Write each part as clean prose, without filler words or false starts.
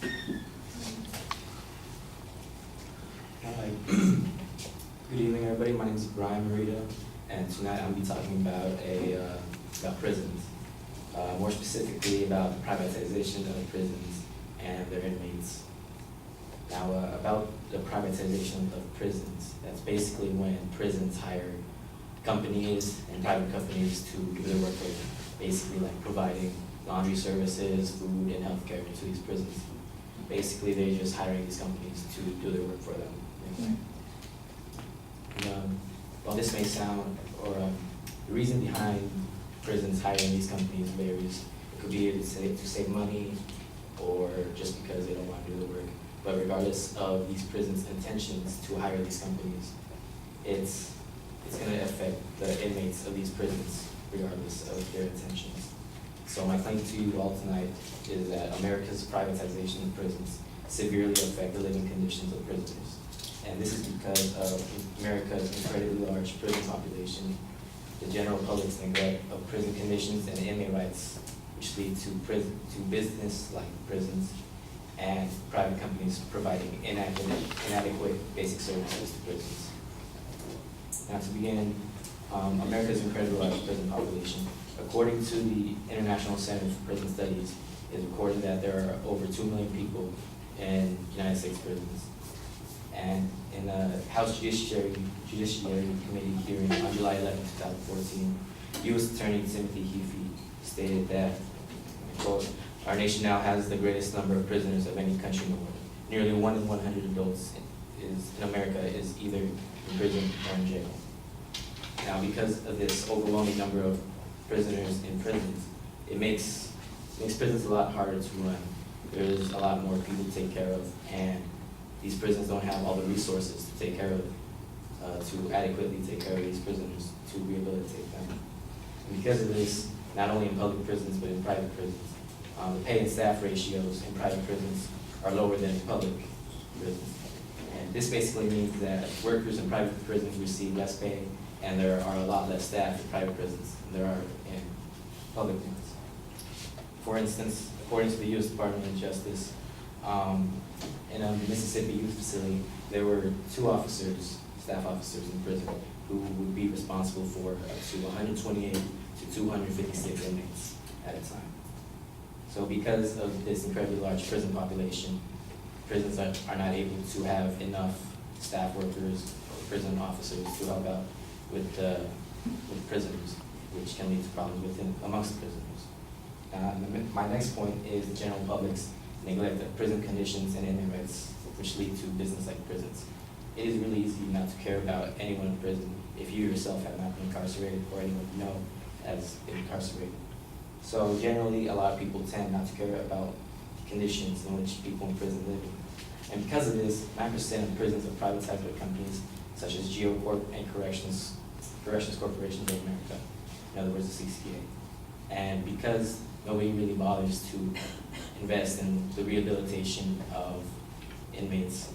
Hi. Good evening, everybody. My name is Brian Marita, and tonight I'll be talking about prisons. More specifically about the privatization of prisons and their inmates. Now, about the privatization of prisons, that's basically when prisons hire companies and private companies to do their work for them. Basically, like providing laundry services, food, and healthcare to these prisons. Basically, they're just hiring these companies to do their work for them. And, while this may sound, the reason behind prisons hiring these companies varies. It could be to save money, or just because they don't want to do the work. But regardless of these prisons' intentions to hire these companies, it's going to affect the inmates of these prisons, regardless of their intentions. So my claim to you all tonight is that America's privatization of prisons severely affect the living conditions of prisoners. And this is because of America's incredibly large prison population, the general public's neglect of prison conditions and inmate rights, which lead to business like prisons, and private companies providing inadequate basic services to prisons. Now to begin, America's incredibly large prison population. According to the International Center for Prison Studies, it's recorded that there are over 2 million people in United States prisons. And in the House Judiciary Committee hearing on July 11, 2014, U.S. Attorney Timothy Heafy stated that, quote, "Our nation now has the greatest number of prisoners of any country in the world. Nearly 1 in 100 adults in America is either in prison or in jail." Now, because of this overwhelming number of prisoners in prisons, it makes prisons a lot harder to run. There's a lot more people to take care of, and these prisons don't have all the resources to take care of, to adequately take care of these prisoners, to rehabilitate them. And because of this, not only in public prisons, but in private prisons, the pay and staff ratios in private prisons are lower than in public prisons. And this basically means that workers in private prisons receive less pay, and there are a lot less staff in private prisons than there are in public ones. For instance, according to the U.S. Department of Justice, in a Mississippi youth facility, there were 2 officers, staff officers in prison, who would be responsible for up to 128 to 256 inmates at a time. So because of this incredibly large prison population, prisons are not able to have enough staff workers or prison officers to help out with prisoners, which can lead to problems amongst prisoners. My next point is the general public's neglect of prison conditions and inmate rights, which lead to business like prisons. It is really easy not to care about anyone in prison if you yourself have not been incarcerated or anyone you know has been incarcerated. So generally, a lot of people tend not to care about the conditions in which people in prison live. And because of this, 9% of prisons are privatized by companies such as GeoCorp and Corrections Corporations of America, in other words, the CCA. And because nobody really bothers to invest in the rehabilitation of inmates,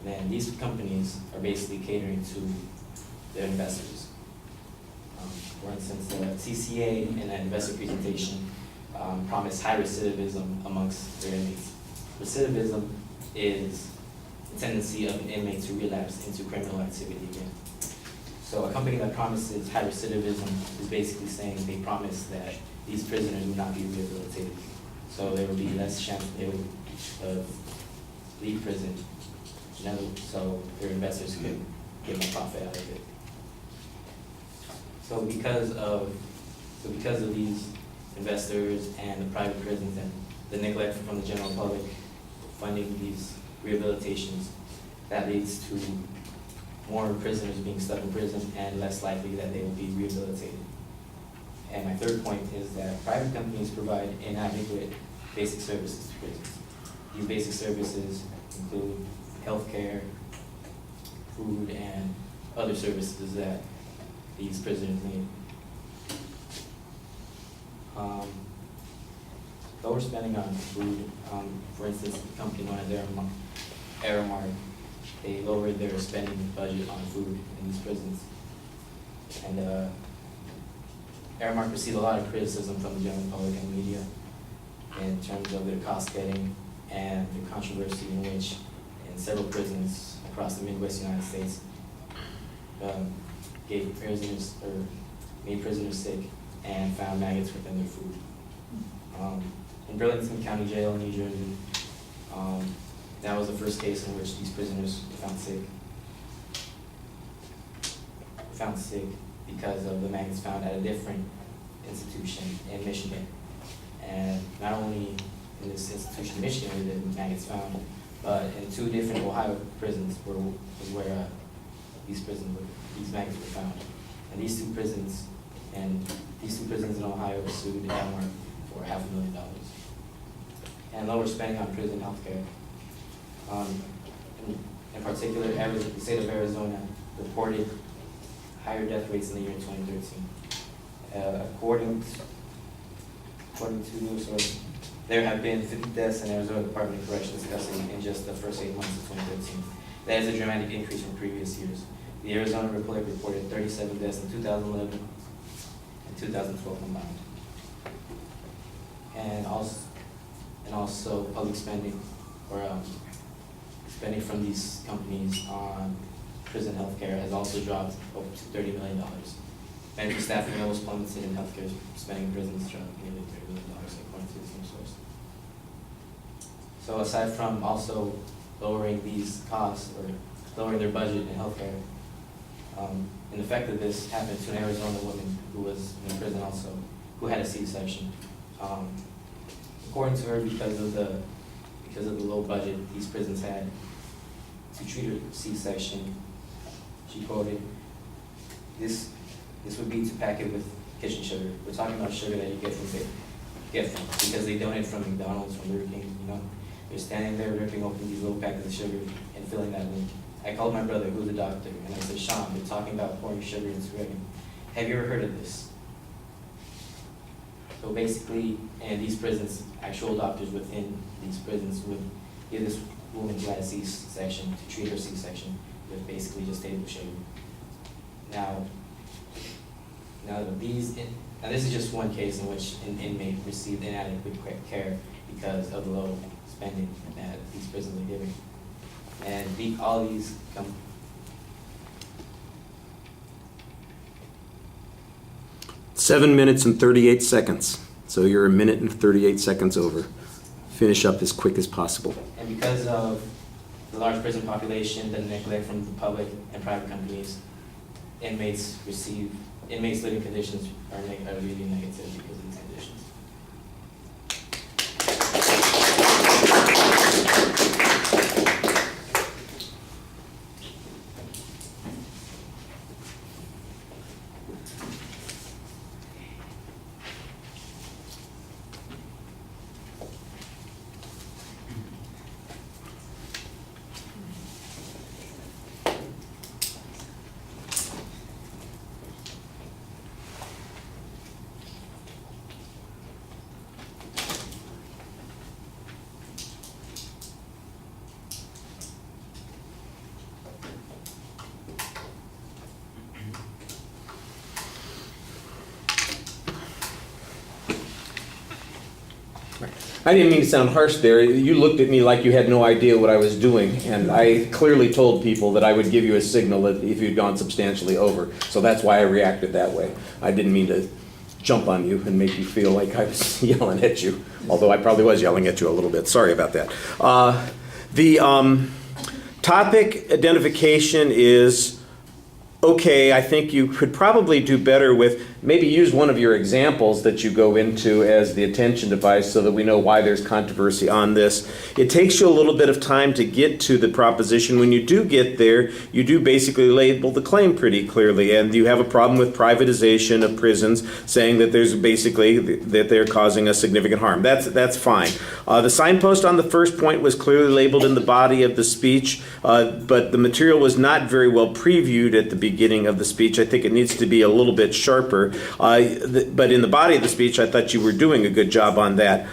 then these companies are basically catering to their investors. For instance, the CCA in an investor presentation promised high recidivism amongst their inmates. Recidivism is the tendency of an inmate to relapse into criminal activity again. So a company that promises high recidivism is basically saying they promise that these prisoners will not be rehabilitated. So there will be less chance they would leave prison, so their investors could get more profit out of it. So because of these investors and the private prisons and the neglect from the general public funding these rehabilitations, that leads to more prisoners being stuck in prison and less likely that they will be rehabilitated. And my third point is that private companies provide inadequate basic services to prisons. These basic services include healthcare, food, and other services that these prisoners need. Lower spending on food, for instance, the company known as Aramark, they lowered their spending budget on food in these prisons. And Aramark received a lot of criticism from the general public and media in terms of their cost cutting and the controversy in which in several prisons across the Midwest United States gave prisoners or made prisoners sick and found maggots within their food. In Burlington County Jail in New Jersey, that was the first case in which these prisoners were found sick because of the maggots found at a different institution in Michigan. And not only in this institution in Michigan were the maggots found, but in 2 different Ohio prisons was where these maggots were found. And these two prisons in Ohio sued Denmark for $500,000. And lower spending on prison healthcare. In particular, the state of Arizona reported higher death rates in the year 2013. According to news sources, there have been 50 deaths in Arizona Department of Corrections custody in just the first 8 months of 2013. That is a dramatic increase from previous years. The Arizona Republic reported 37 deaths in 2011 and 2012 combined. And also public spending, or spending from these companies on prison healthcare has also dropped over to $30 million. Medical staffing levels plummeted in healthcare spending in prisons dropped nearly $30 million, according to the same source. So aside from also lowering these costs or lowering their budget in healthcare, an effect of this happened to an Arizona woman who was in prison also, who had a C-section. According to her, because of the low budget these prisons had to treat her C-section, she quoted, "This would be to pack it with kitchen sugar." We're talking about sugar that you get from because they donate from McDonald's, from Burger King, you know. They're standing there ripping open these little packets of sugar and filling that in. I called my brother, who's a doctor, and I said, "Sean, they're talking about pouring sugar into it. Have you ever heard of this?" So basically, in these prisons, actual doctors within these prisons would give this woman who had a C-section to treat her C-section with basically just table sugar. Now this is just one case in which an inmate received inadequate care because of the low spending that these prisons are giving. And all these come. 7 minutes and 38 seconds. So you're 1 minute and 38 seconds over. Finish up as quick as possible. And because of the large prison population, the neglect from the public and private companies, inmates living conditions are really negative because of these conditions. I didn't mean to sound harsh there. You looked at me like you had no idea what I was doing, and I clearly told people that I would give you a signal if you'd gone substantially over. So that's why I reacted that way. I didn't mean to jump on you and make you feel like I was yelling at you, although I probably was yelling at you a little bit. Sorry about that. The topic identification is okay. I think you could probably do better with maybe use one of your examples that you go into as the attention device so that we know why there's controversy on this. It takes you a little bit of time to get to the proposition. When you do get there, you do basically label the claim pretty clearly, and you have a problem with privatization of prisons, saying that there's basically that they're causing a significant harm. That's fine. The signpost on the first point was clearly labeled in the body of the speech, but the material was not very well previewed at the beginning of the speech. I think it needs to be a little bit sharper. But in the body of the speech, I thought you were doing a good job on that.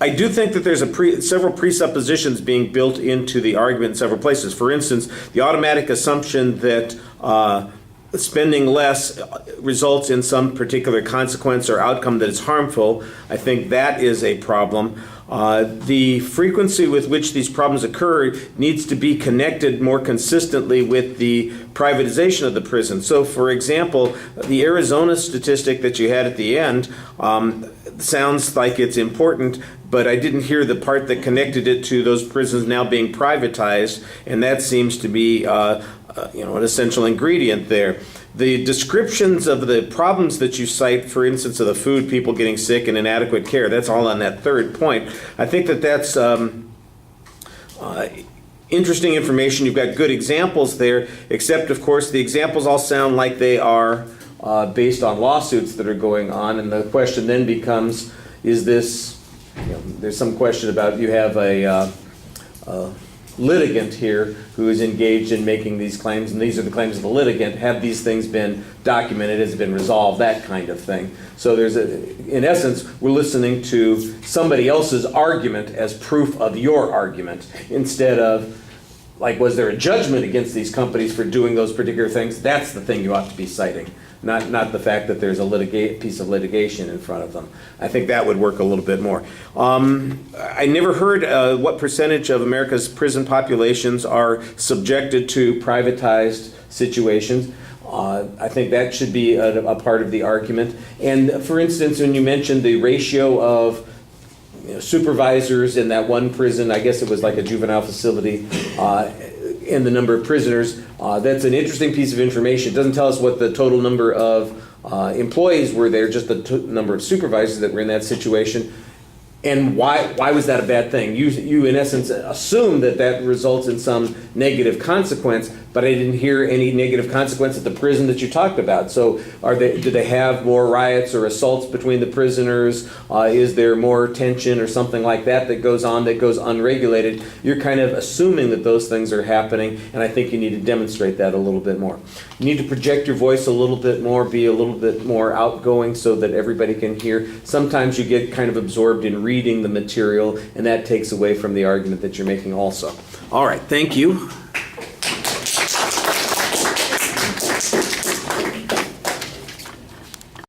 I do think that there's several presuppositions being built into the argument in several places. For instance, the automatic assumption that spending less results in some particular consequence or outcome that is harmful, I think that is a problem. The frequency with which these problems occur needs to be connected more consistently with the privatization of the prison. So, for example, the Arizona statistic that you had at the end sounds like it's important, but I didn't hear the part that connected it to those prisons now being privatized, and that seems to be an essential ingredient there. The descriptions of the problems that you cite, for instance, of the food, people getting sick, and inadequate care, that's all on that third point. I think that that's interesting information. You've got good examples there, except, of course, the examples all sound like they are based on lawsuits that are going on, and the question then becomes, is this, there's some question about, you have a litigant here who is engaged in making these claims, and these are the claims of the litigant. Have these things been documented? Has it been resolved? That kind of thing. So in essence, we're listening to somebody else's argument as proof of your argument, instead of, like, was there a judgment against these companies for doing those particular things? That's the thing you ought to be citing, not the fact that there's a piece of litigation in front of them. I think that would work a little bit more. I never heard what percentage of America's prison populations are subjected to privatized situations. I think that should be a part of the argument. And for instance, when you mentioned the ratio of supervisors in that one prison, I guess it was like a juvenile facility, and the number of prisoners, that's an interesting piece of information. It doesn't tell us what the total number of employees were there, just the number of supervisors that were in that situation. And why was that a bad thing? You in essence assume that results in some negative consequence, but I didn't hear any negative consequence at the prison that you talked about. So do they have more riots or assaults between the prisoners? Is there more tension or something like that goes on that goes unregulated? You're kind of assuming that those things are happening, and I think you need to demonstrate that a little bit more. You need to project your voice a little bit more, be a little bit more outgoing so that everybody can hear. Sometimes you get kind of absorbed in reading the material, and that takes away from the argument that you're making also. All right, thank you.